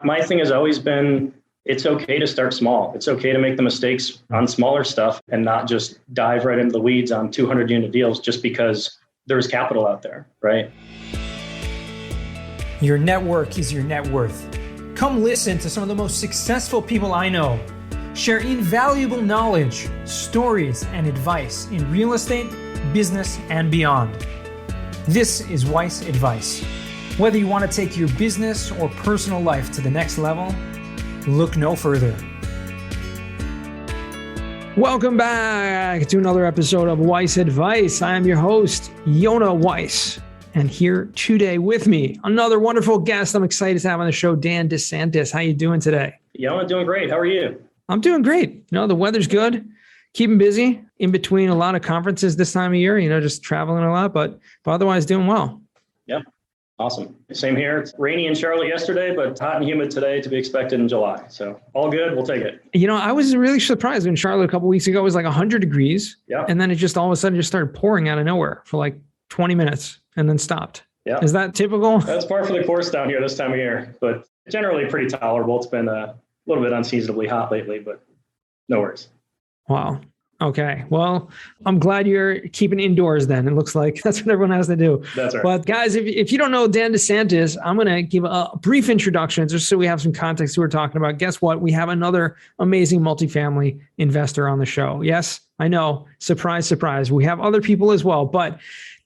My thing has always been, it's okay to start small. It's okay to make the mistakes on smaller stuff and not just dive right into the weeds on 200 unit deals just because there's capital out there, right? Your network is your net worth. Come listen to some of the most successful people I know share invaluable knowledge, stories, and advice in real estate, business, and beyond. This is Weiss Advice. Whether you want to take your business or personal life to the next level, look no further. Welcome back to another episode of Weiss Advice. I am your host, Yona Weiss. And here today with me, another wonderful guest I'm excited to have on the show, Dan DeSantis. How you doing today? Yona, doing great. How are you? I'm doing great. You know, the weather's good. Keeping busy in between a lot of conferences this time of year, just traveling a lot, but otherwise doing well. Yep. Awesome. Same here. It's rainy in Charlotte yesterday, but hot and humid today to be expected in July. So all good. We'll take it. I was really surprised when Charlotte a couple of weeks ago was like 100 degrees. Yeah. And then it just all of a sudden just started pouring out of nowhere for like 20 minutes and then stopped. Yeah. Is that typical? That's par for the course down here this time of year, but generally pretty tolerable. It's been a little bit unseasonably hot lately, but no worries. Wow. Okay. Well, I'm glad you're keeping indoors then. It looks like that's what everyone has to do. That's right. But guys, if you don't know Dan DeSantis, I'm going to give a brief introduction just so we have some context who we're talking about. Guess what? We have another amazing multifamily investor on the show. Yes, I know. Surprise, surprise. We have other people as well, but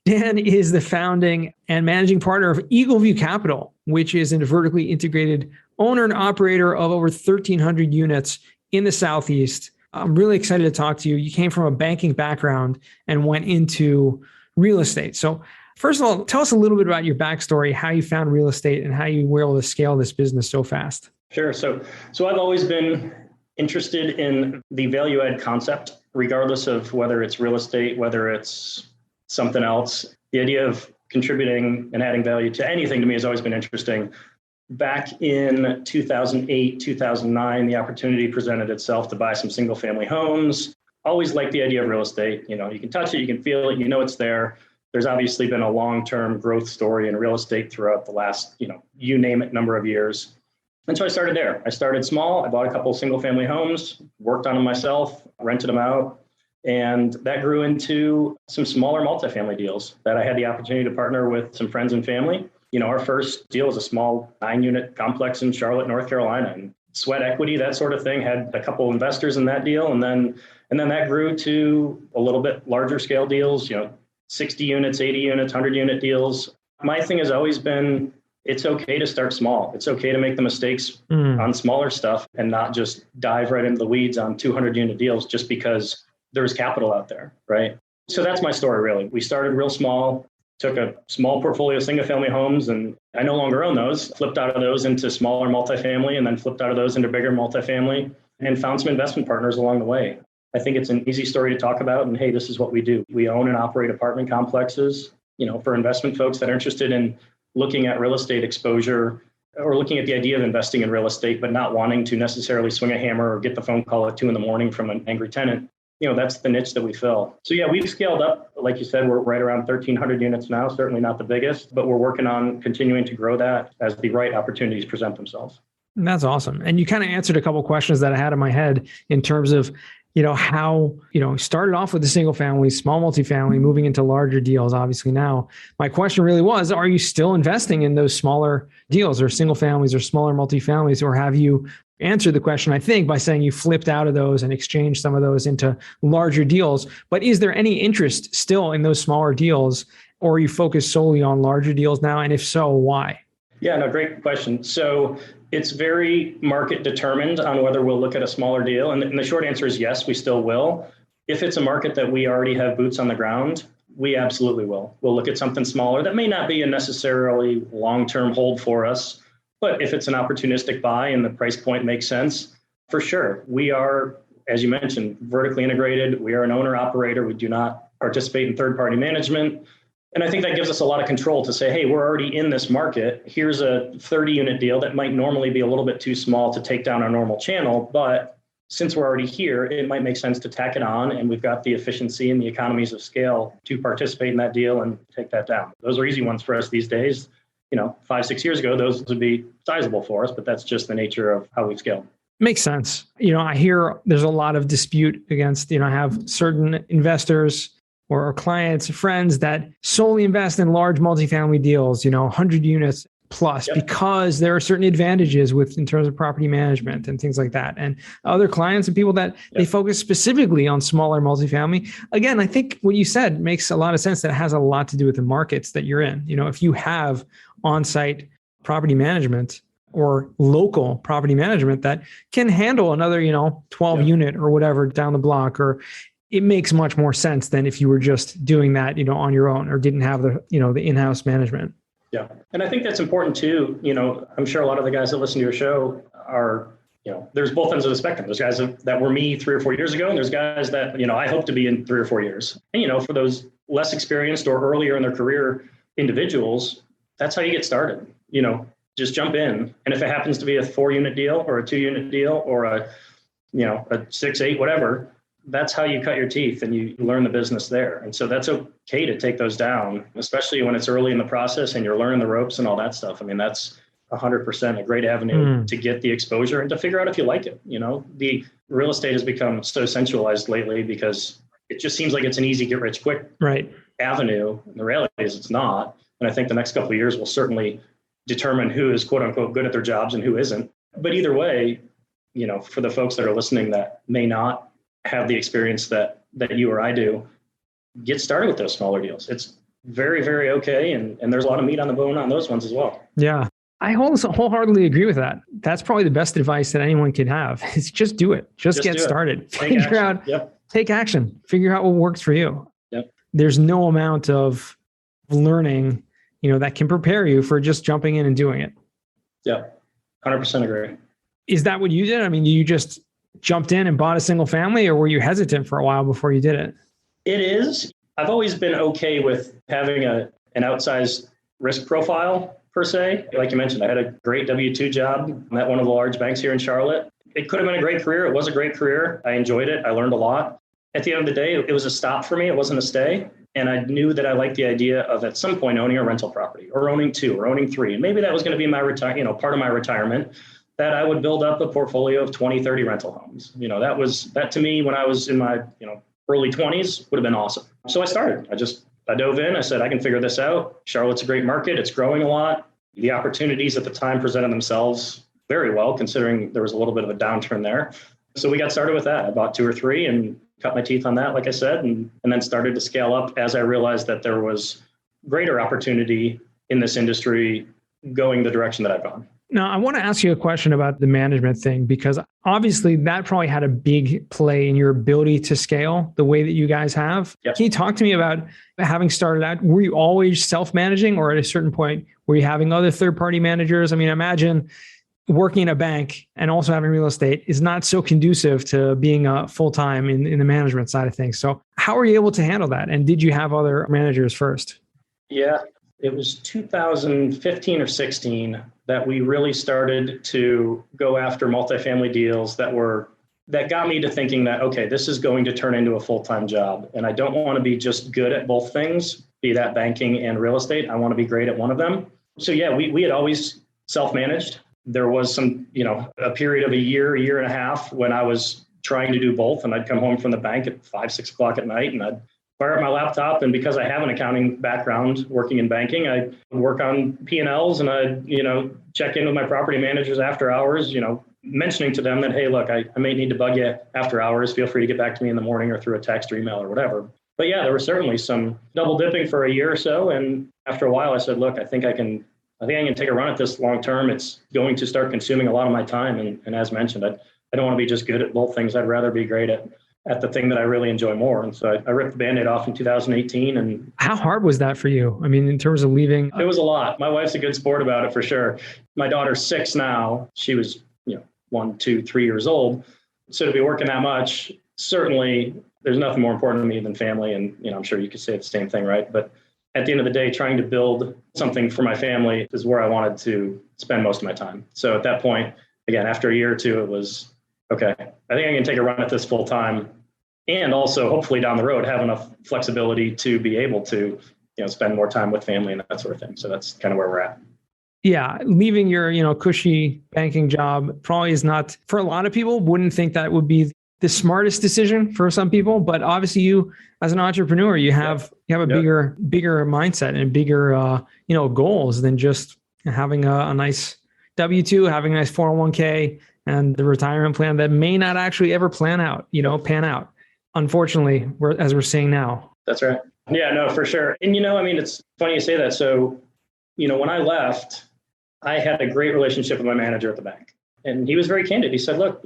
Dan is the founding and managing partner of Eagleview Capital, which is a vertically integrated owner and operator of over 1,300 units in the Southeast. I'm really excited to talk to you. You came from a banking background and went into real estate. So first of all, tell us a little bit about your backstory, how you found real estate and how you were able to scale this business so fast. Sure. So I've always been interested in the value add concept, regardless of whether it's real estate, whether it's something else. The idea of contributing and adding value to anything to me has always been interesting. Back in 2008, 2009, the opportunity presented itself to buy some single family homes. Always liked the idea of real estate. You can touch it, you can feel it, it's there. There's obviously been a long-term growth story in real estate throughout the last, you name it, number of years. And so I started there. I started small. I bought a couple of single family homes, worked on them myself, rented them out. And that grew into some smaller multifamily deals that I had the opportunity to partner with some friends and family. Our first deal was a small 9-unit complex in Charlotte, North Carolina, and sweat equity, that sort of thing. Had a couple of investors in that deal. And then that grew to a little bit larger scale deals, 60 units, 80 units, 100 unit deals. My thing has always been, it's okay to start small. It's okay to make the mistakes on smaller stuff and not just dive right into the weeds on 200 unit deals just because there's capital out there, right? So that's my story, really. We started real small, took a small portfolio of single family homes, and I no longer own those, flipped out of those into smaller multifamily, and then flipped out of those into bigger multifamily, and found some investment partners along the way. I think it's an easy story to talk about, and hey, this is what we do. We own and operate apartment complexes, for investment folks that are interested in looking at real estate exposure or looking at the idea of investing in real estate, but not wanting to necessarily swing a hammer or get the phone call at 2 a.m. from an angry tenant. That's the niche that we fill. So yeah, we've scaled up. Like you said, we're right around 1,300 units now, certainly not the biggest, but we're working on continuing to grow that as the right opportunities present themselves. That's awesome. And you kind of answered a couple of questions that I had in my head in terms of, how, started off with the single family, small multifamily, moving into larger deals. Obviously now my question really was, are you still investing in those smaller deals or single families or smaller multifamilies, or have you answered the question, I think, by saying you flipped out of those and exchanged some of those into larger deals? But is there any interest still in those smaller deals, or are you focused solely on larger deals now? And if so, why? Yeah, no, great question. So it's very market determined on whether we'll look at a smaller deal. And the short answer is yes, we still will. If it's a market that we already have boots on the ground, we absolutely will. We'll look at something smaller that may not be a necessarily long-term hold for us. But if it's an opportunistic buy and the price point makes sense, for sure. We are, as you mentioned, vertically integrated. We are an owner operator. We do not participate in third-party management. And I think that gives us a lot of control to say, hey, we're already in this market. Here's a 30-unit deal that might normally be a little bit too small to take down our normal channel. But since we're already here, it might make sense to tack it on. And we've got the efficiency and the economies of scale to participate in that deal and take that down. Those are easy ones for us these days. 5, 6 years ago, those would be sizable for us, but that's just the nature of how we've scaled. Makes sense. I hear there's a lot of dispute against, I have certain investors or clients, friends that solely invest in large multifamily deals, 100 units plus, Yep. because there are certain advantages in terms of property management and things like that. And other clients and people that they focus specifically on smaller multifamily. Again, I think what you said makes a lot of sense. That has a lot to do with the markets that you're in. If you have on-site property management or local property management that can handle another, 12 unit or whatever down the block, or it makes much more sense than if you were just doing that, on your own or didn't have the in-house management. Yeah. And I think that's important too. I'm sure a lot of the guys that listen to your show are, there's both ends of the spectrum. There's guys that were me 3 or 4 years ago, and there's guys that, I hope to be in 3 or 4 years. And, for those less experienced or earlier in their career individuals, that's how you get started. Just jump in. And if it happens to be a 4-unit deal or a 2-unit deal or a 6, 8, whatever, that's how you cut your teeth and you learn the business there. And so that's okay to take those down, especially when it's early in the process and you're learning the ropes and all that stuff. I mean, that's 100% a great avenue to get the exposure and to figure out if you like it. The real estate has become so centralized lately because it just seems like it's an easy get rich quick avenue. And the reality is it's not. And I think the next couple of years will certainly determine who is quote unquote good at their jobs and who isn't. But either way, for the folks that are listening that may not have the experience that you or I do, get started with those smaller deals. It's very, very okay. And there's a lot of meat on the bone on those ones as well. Yeah. I wholeheartedly agree with that. That's probably the best advice that anyone can have is just do it. Just get started. Figure out, take action, figure out what works for you. Yep. There's no amount of learning, that can prepare you for just jumping in and doing it. Yeah. 100% agree. Is that what you did? I mean, you just jumped in and bought a single family, or were you hesitant for a while before you did it? It is. I've always been okay with having an outsized risk profile per se. Like you mentioned, I had a great W-2 job at one of the large banks here in Charlotte. It could have been a great career. It was a great career. I enjoyed it. I learned a lot. At the end of the day, it was a stop for me. It wasn't a stay. And I knew that I liked the idea of at some point owning a rental property or owning 2 or owning 3. And maybe that was going to be my part of my retirement, that I would build up a portfolio of 20, 30 rental homes. That to me, when I was in my, early 20s would have been awesome. So I started. I dove in. I said, I can figure this out. Charlotte's a great market. It's growing a lot. The opportunities at the time presented themselves very well, considering there was a little bit of a downturn there. So we got started with that. I bought 2 or 3 and cut my teeth on that, like I said, and then started to scale up as I realized that there was greater opportunity in this industry going the direction that I've gone. Now, I want to ask you a question about the management thing, because obviously that probably had a big play in your ability to scale the way that you guys have. Yep. Can you talk to me about having started out? Were you always self-managing, or at a certain point, were you having other third-party managers? I mean, imagine working in a bank and also having real estate is not so conducive to being full-time in the management side of things. So how were you able to handle that? And did you have other managers first? Yeah, it was 2015 or 16 that we really started to go after multifamily deals that got me to thinking that, okay, this is going to turn into a full-time job. And I don't want to be just good at both things, be that banking and real estate. I want to be great at one of them. So yeah, we had always self-managed. There was some, a period of a year and a half when I was trying to do both. And I'd come home from the bank at 5, 6 o'clock at night and I'd fire up my laptop. And because I have an accounting background working in banking, I work on P&Ls and I, check in with my property managers after hours, mentioning to them that, hey, look, I may need to bug you after hours. Feel free to get back to me in the morning or through a text or email or whatever. But yeah, there was certainly some double dipping for a year or so. And after a while, I said, look, I think I can take a run at this long term. It's going to start consuming a lot of my time. And as mentioned, I don't want to be just good at both things. I'd rather be great at the thing that I really enjoy more. And so I ripped the Band-Aid off in 2018. And how hard was that for you? I mean, in terms of leaving? It was a lot. My wife's a good sport about it for sure. My daughter's 6 now. She was, 1, 2, 3 years old. So to be working that much, certainly there's nothing more important to me than family. And, I'm sure you could say the same thing, right? But at the end of the day, trying to build something for my family is where I wanted to spend most of my time. So at that point, again, after a year or two, it was, okay, I think I can take a run at this full time. And also, hopefully down the road, have enough flexibility to be able to, spend more time with family and that sort of thing. So that's kind of where we're at. Yeah, leaving your, cushy banking job probably is not, for a lot of people, wouldn't think that would be the smartest decision for some people. But obviously you, as an entrepreneur, you have a bigger mindset and bigger, goals than just having a nice W-2, having a nice 401k and the retirement plan that may not actually ever pan out. Unfortunately, as we're seeing now. That's right. Yeah, no, for sure. And, it's funny you say that. So, when I left, I had a great relationship with my manager at the bank. And he was very candid. He said, look,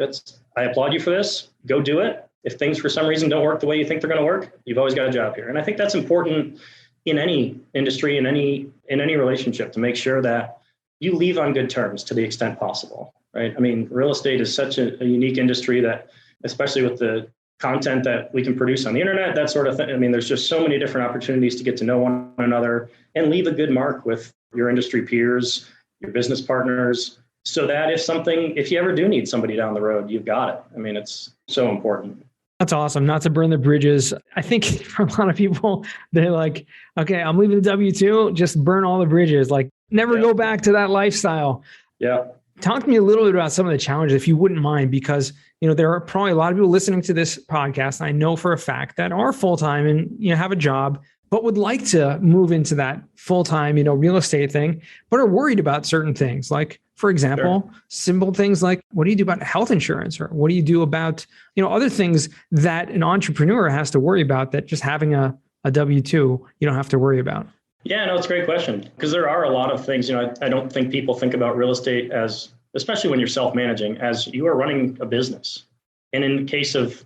I applaud you for this. Go do it. If things for some reason don't work the way you think they're going to work, you've always got a job here. And I think that's important in any industry, in any relationship, to make sure that you leave on good terms to the extent possible, right? I mean, real estate is such a unique industry that, especially with the content that we can produce on the internet, that sort of thing. I mean, there's just so many different opportunities to get to know one another and leave a good mark with your industry peers, your business partners, so that if you ever do need somebody down the road, you've got it. I mean, it's so important. That's awesome. Not to burn the bridges. I think for a lot of people, they're like, okay, I'm leaving the W-2, just burn all the bridges. Like never go back to that lifestyle. Yeah. Talk to me a little bit about some of the challenges, if you wouldn't mind, because there are probably a lot of people listening to this podcast. I know for a fact that are full-time and have a job, but would like to move into that full-time, real estate thing, but are worried about certain things. Like, for example, simple things like, what do you do about health insurance? Or what do you do about, other things that an entrepreneur has to worry about that just having a W-2, you don't have to worry about? Yeah, no, it's a great question, because there are a lot of things. I don't think people think about real estate as, especially when you're self-managing, as you are running a business. And in the case of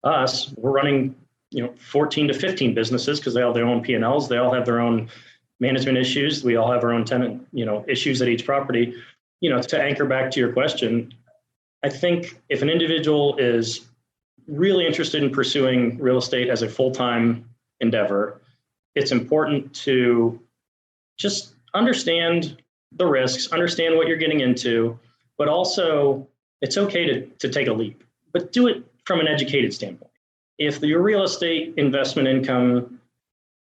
us, we're running 14 to 15 businesses, because they all have their own P&Ls. They all have their own management issues. We all have our own tenant, issues at each property. To anchor back to your question, I think if an individual is really interested in pursuing real estate as a full-time endeavor, it's important to just understand the risks, understand what you're getting into, but also it's okay to take a leap, but do it from an educated standpoint. If your real estate investment income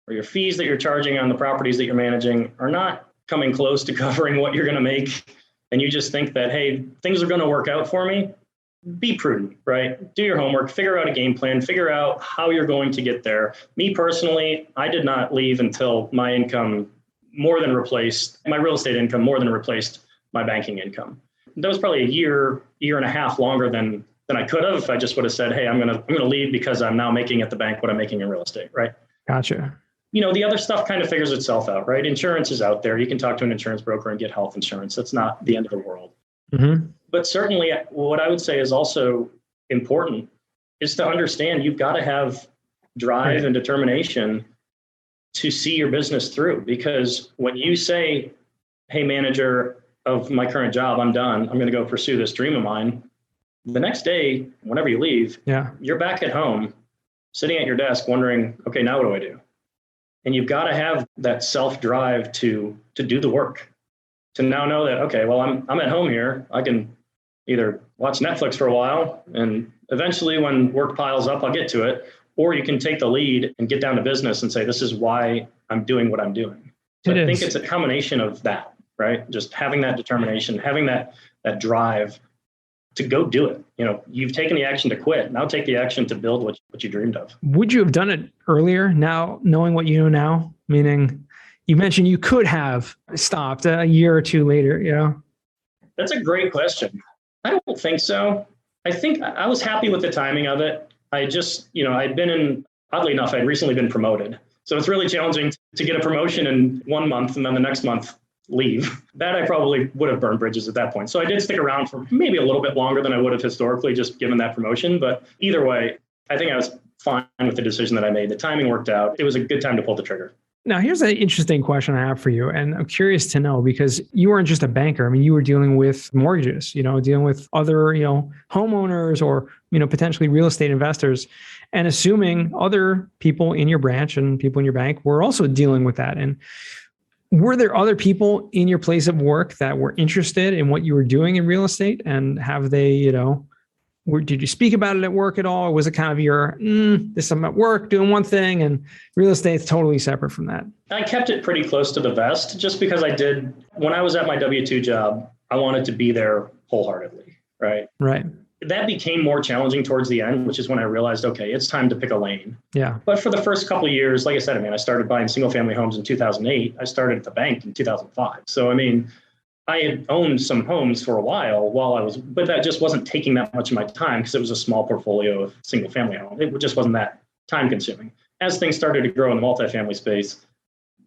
or your fees that you're charging on the properties that you're managing are not coming close to covering what you're going to make, and you just think that, hey, things are going to work out for me, be prudent, right? Do your homework, figure out a game plan, figure out how you're going to get there. Me personally, I did not leave until my income my real estate income more than replaced my banking income. That was probably a year and a half longer than I could have if I just would have said, hey, I'm gonna leave because I'm now making at the bank what I'm making in real estate, right? Gotcha. The other stuff kind of figures itself out, right? Insurance is out there. You can talk to an insurance broker and get health insurance. That's not the end of the world. Mm-hmm. But certainly what I would say is also important is to understand you've got to have drive and determination to see your business through. Because when you say, hey, manager of my current job, I'm done, I'm going to go pursue this dream of mine, the next day, whenever you leave, you're back at home, sitting at your desk wondering, okay, now what do I do? And you've got to have that self-drive to do the work, to now know that, okay, well, I'm at home here. I can either watch Netflix for a while, and eventually when work piles up, I'll get to it. Or you can take the lead and get down to business and say, this is why I'm doing what I'm doing. So I think it's a combination of that, right? Just having that determination, having that drive to go do it. You've taken the action to quit. Now take the action to build what you dreamed of. Would you have done it earlier, now knowing what you know now? Meaning, you mentioned you could have stopped a year or two later, That's a great question. I don't think so. I think I was happy with the timing of it. I just, oddly enough, I'd recently been promoted. So it's really challenging to get a promotion in 1 month and then the next month leave. That I probably would have burned bridges at that point. So I did stick around for maybe a little bit longer than I would have historically, just given that promotion. But either way, I think I was fine with the decision that I made. The timing worked out. It was a good time to pull the trigger. Now, here's an interesting question I have for you. And I'm curious to know, because you weren't just a banker. I mean, you were dealing with mortgages, dealing with other, homeowners or, potentially real estate investors, and assuming other people in your branch and people in your bank were also dealing with that. And were there other people in your place of work that were interested in what you were doing in real estate? And have they, Did you speak about it at work at all? Or was it kind of this I'm at work doing one thing and real estate's totally separate from that? I kept it pretty close to the vest just because when I was at my W-2 job, I wanted to be there wholeheartedly, right? Right. That became more challenging towards the end, which is when I realized, okay, it's time to pick a lane. Yeah. But for the first couple of years, like I said, I started buying single family homes in 2008. I started at the bank in 2005. So, I had owned some homes for a while but that just wasn't taking that much of my time because it was a small portfolio of single family homes. It just wasn't that time consuming. As things started to grow in the multifamily space,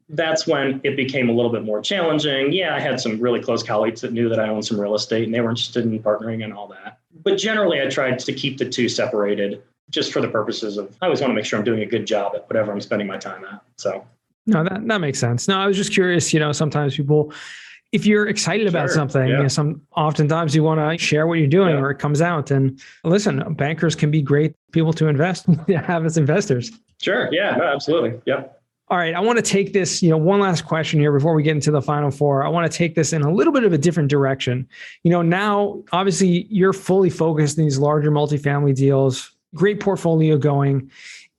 that's when it became a little bit more challenging. Yeah, I had some really close colleagues that knew that I owned some real estate and they were interested in partnering and all that. But generally, I tried to keep the two separated just for the purposes of, I always want to make sure I'm doing a good job at whatever I'm spending my time at. So. No, that makes sense. No, I was just curious, sometimes people, if you're excited about something, oftentimes you want to share what you're doing or it comes out. And listen, bankers can be great people to have as investors. Sure. Yeah, no, absolutely. Yep. All right. I want to take this, one last question here before we get into the final four. I want to take this in a little bit of a different direction. Now, obviously, you're fully focused in these larger multifamily deals, great portfolio going.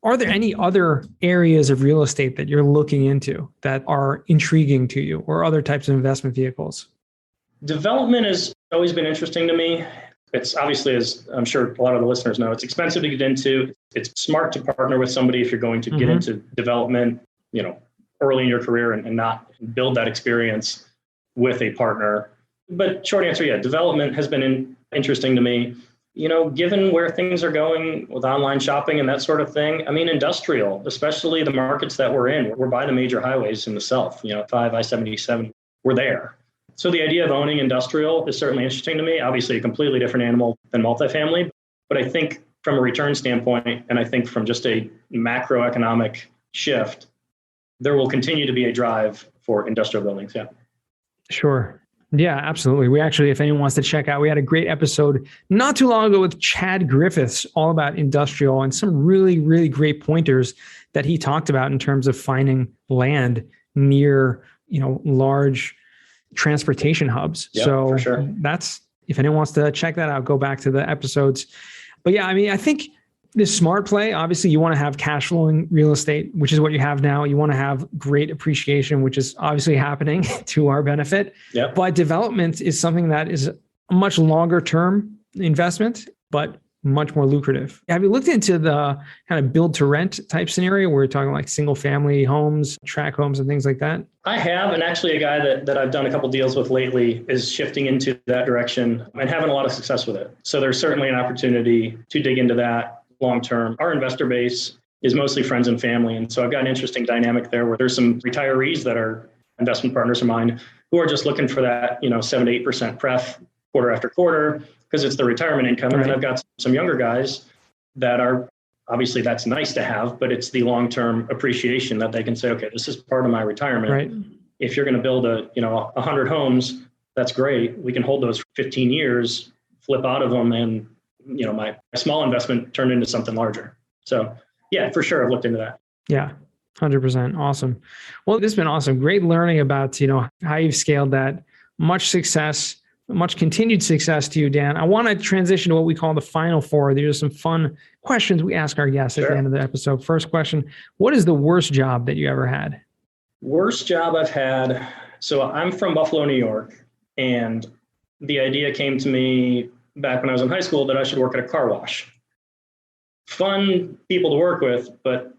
Are there any other areas of real estate that you're looking into that are intriguing to you or other types of investment vehicles? Development has always been interesting to me. It's obviously, as I'm sure a lot of the listeners know, it's expensive to get into. It's smart to partner with somebody if you're going to get into development, early in your career and not build that experience with a partner. But short answer, yeah, development has been interesting to me. Given where things are going with online shopping and that sort of thing, industrial, especially the markets that we're in, we're by the major highways in the South, 5, I-77, we're there. So the idea of owning industrial is certainly interesting to me. Obviously, a completely different animal than multifamily. But I think from a return standpoint, and I think from just a macroeconomic shift, there will continue to be a drive for industrial buildings. Yeah. Sure. Yeah, absolutely. We actually, if anyone wants to check out, we had a great episode not too long ago with Chad Griffiths, all about industrial and some really, really great pointers that he talked about in terms of finding land near, large transportation hubs. Yep, so for sure. That's, if anyone wants to check that out, go back to the episodes. But yeah, I think this smart play, obviously you want to have cash flowing real estate, which is what you have now. You want to have great appreciation, which is obviously happening to our benefit. Yep. But development is something that is a much longer term investment, but much more lucrative. Have you looked into the kind of build to rent type scenario where we're talking like single family homes, tract homes and things like that? I have, and actually a guy that I've done a couple deals with lately is shifting into that direction and having a lot of success with it. So there's certainly an opportunity to dig into that long term. Our investor base is mostly friends and family. And so I've got an interesting dynamic there where there's some retirees that are investment partners of mine who are just looking for that, 7 to 8% pref quarter after quarter because it's the retirement income. And then I've got some younger guys that are, obviously that's nice to have, but it's the long-term appreciation that they can say, okay, this is part of my retirement. Right. If you're going to build 100 homes, that's great. We can hold those for 15 years, flip out of them, and my small investment turned into something larger. So yeah, for sure. I've looked into that. Yeah. 100%. Awesome. Well, this has been awesome. Great learning about, how you've scaled that. Much success, much continued success to you, Dan. I want to transition to what we call the final four. There's some fun questions we ask our guests at the end of the episode. First question, what is the worst job that you ever had? Worst job I've had. So I'm from Buffalo, New York. And the idea came to me back when I was in high school that I should work at a car wash. Fun people to work with, but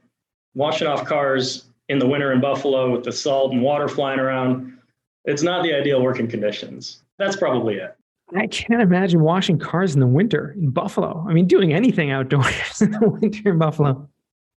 washing off cars in the winter in Buffalo with the salt and water flying around, it's not the ideal working conditions. That's probably it. I can't imagine washing cars in the winter in Buffalo. Doing anything outdoors in the winter in Buffalo.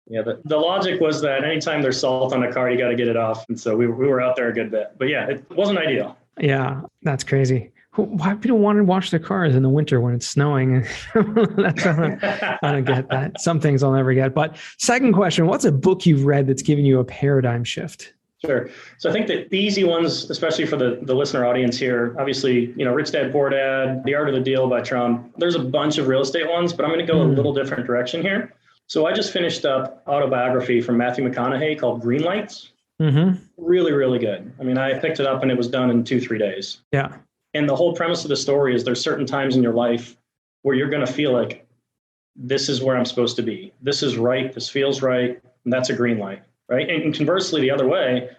Yeah, the logic was that anytime there's salt on a car, you got to get it off. And so we were out there a good bit. But yeah, it wasn't ideal. Yeah, that's crazy. Why people want to wash their cars in the winter when it's snowing? I don't get that. Some things I'll never get. But second question, what's a book you've read that's given you a paradigm shift? Sure. So I think that the easy ones, especially for the listener audience here, obviously, Rich Dad, Poor Dad, The Art of the Deal by Trump. There's a bunch of real estate ones, but I'm going to go a little different direction here. So I just finished up autobiography from Matthew McConaughey called Green Lights. Really, really good. I picked it up and it was done in 2-3 days. Yeah. And the whole premise of the story is there's certain times in your life where you're going to feel like this is where I'm supposed to be. This is right. This feels right. And that's a green light, right? And conversely, the other way,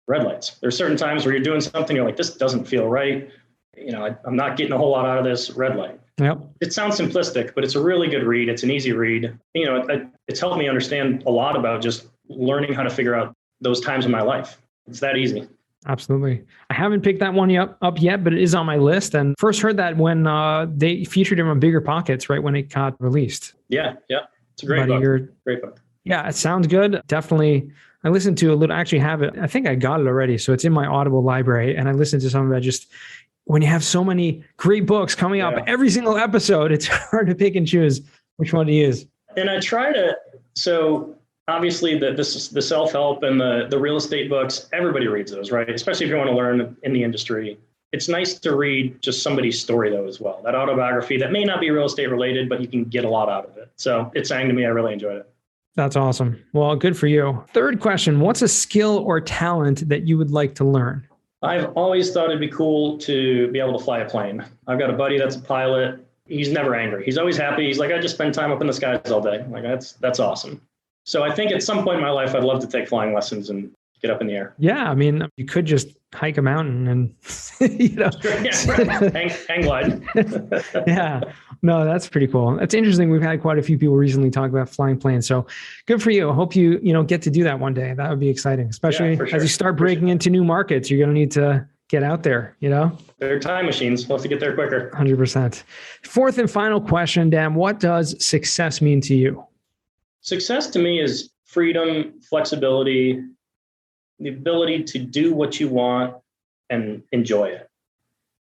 red lights. There's certain times where you're doing something, you're like, this doesn't feel right. I'm not getting a whole lot out of this. Red light. Yep. It sounds simplistic, but it's a really good read. It's an easy read. It's helped me understand a lot about just learning how to figure out those times in my life. It's that easy. Absolutely. I haven't picked that one up yet, but it is on my list. And first heard that when they featured him on Bigger Pockets, right when it got released. Yeah. It's a great book. Great book. Yeah, it sounds good. Definitely. I listened to a little, actually have it. I think I got it already. So it's in my Audible library. And I listened to some of it. Just when you have so many great books coming up every single episode, it's hard to pick and choose which one to use. And I try to, so obviously the self-help and the real estate books, everybody reads those, right? Especially if you want to learn in the industry. It's nice to read just somebody's story though as well. That autobiography that may not be real estate related, but you can get a lot out of it. So it sang to me. I really enjoyed it. That's awesome. Well, good for you. Third question, what's a skill or talent that you would like to learn? I've always thought it'd be cool to be able to fly a plane. I've got a buddy that's a pilot. He's never angry. He's always happy. He's like, I just spend time up in the skies all day. I'm like, that's awesome. So I think at some point in my life, I'd love to take flying lessons and get up in the air. Yeah. I mean, you could just hike a mountain and, hang glide. Yeah. No, that's pretty cool. That's interesting. We've had quite a few people recently talk about flying planes. So good for you. I hope you get to do that one day. That would be exciting, especially as you start breaking into new markets. You're going to need to get out there, They're time machines. We'll have to get there quicker. 100%. Fourth and final question, Dan, what does success mean to you? Success to me is freedom, flexibility, the ability to do what you want and enjoy it.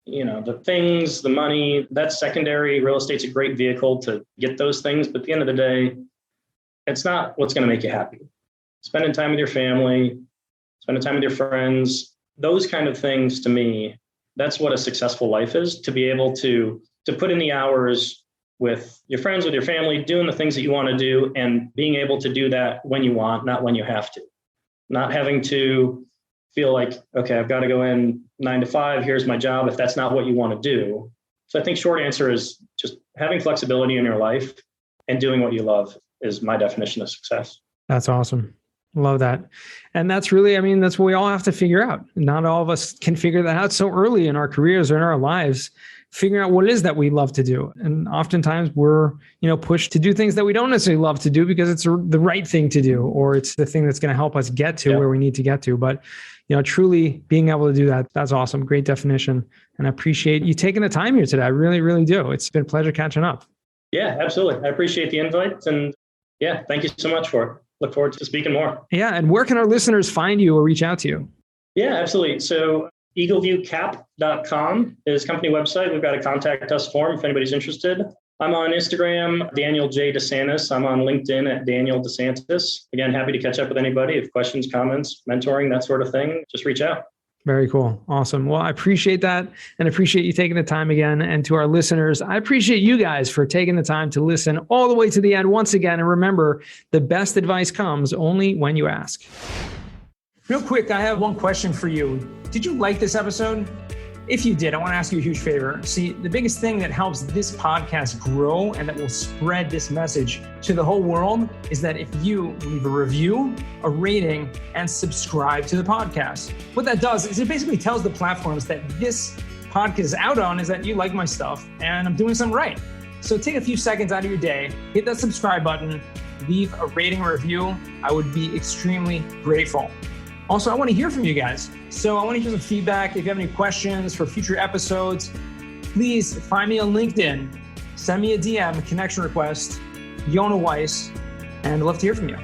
The things, the money, that's secondary. Real estate's a great vehicle to get those things. But at the end of the day, it's not what's going to make you happy. Spending time with your family, spending time with your friends, those kind of things to me, that's what a successful life is, to be able to put in the hours with your friends, with your family, doing the things that you want to do and being able to do that when you want, not when you have to. Not having to feel like, okay, I've got to go in 9 to 5, here's my job, if that's not what you want to do. So I think short answer is just having flexibility in your life and doing what you love is my definition of success. That's awesome. Love that. And that's really, that's what we all have to figure out. Not all of us can figure that out so early in our careers or in our lives, figuring out what it is that we love to do. And oftentimes we're, pushed to do things that we don't necessarily love to do because it's the right thing to do, or it's the thing that's going to help us get to where we need to get to. But, truly being able to do that, that's awesome. Great definition. And I appreciate you taking the time here today. I really, really do. It's been a pleasure catching up. Yeah, absolutely. I appreciate the invite. And thank you so much for it. Look forward to speaking more. Yeah. And where can our listeners find you or reach out to you? Yeah, absolutely. So eagleviewcap.com is company website. We've got a contact us form if anybody's interested. I'm on Instagram, Daniel J. DeSantis. I'm on LinkedIn at Daniel DeSantis. Again, happy to catch up with anybody. If questions, comments, mentoring, that sort of thing, just reach out. Very cool. Awesome. Well, I appreciate that and appreciate you taking the time again. And to our listeners, I appreciate you guys for taking the time to listen all the way to the end once again. And remember, the best advice comes only when you ask. Real quick, I have one question for you. Did you like this episode? If you did, I want to ask you a huge favor. See, the biggest thing that helps this podcast grow and that will spread this message to the whole world is that if you leave a review, a rating, and subscribe to the podcast. What that does is it basically tells the platforms that this podcast is out on is that you like my stuff and I'm doing something right. So take a few seconds out of your day, hit that subscribe button, leave a rating or review. I would be extremely grateful. Also, I want to hear from you guys. So I want to hear some feedback. If you have any questions for future episodes, please find me on LinkedIn. Send me a DM, a connection request, Yona Weiss, and I'd love to hear from you.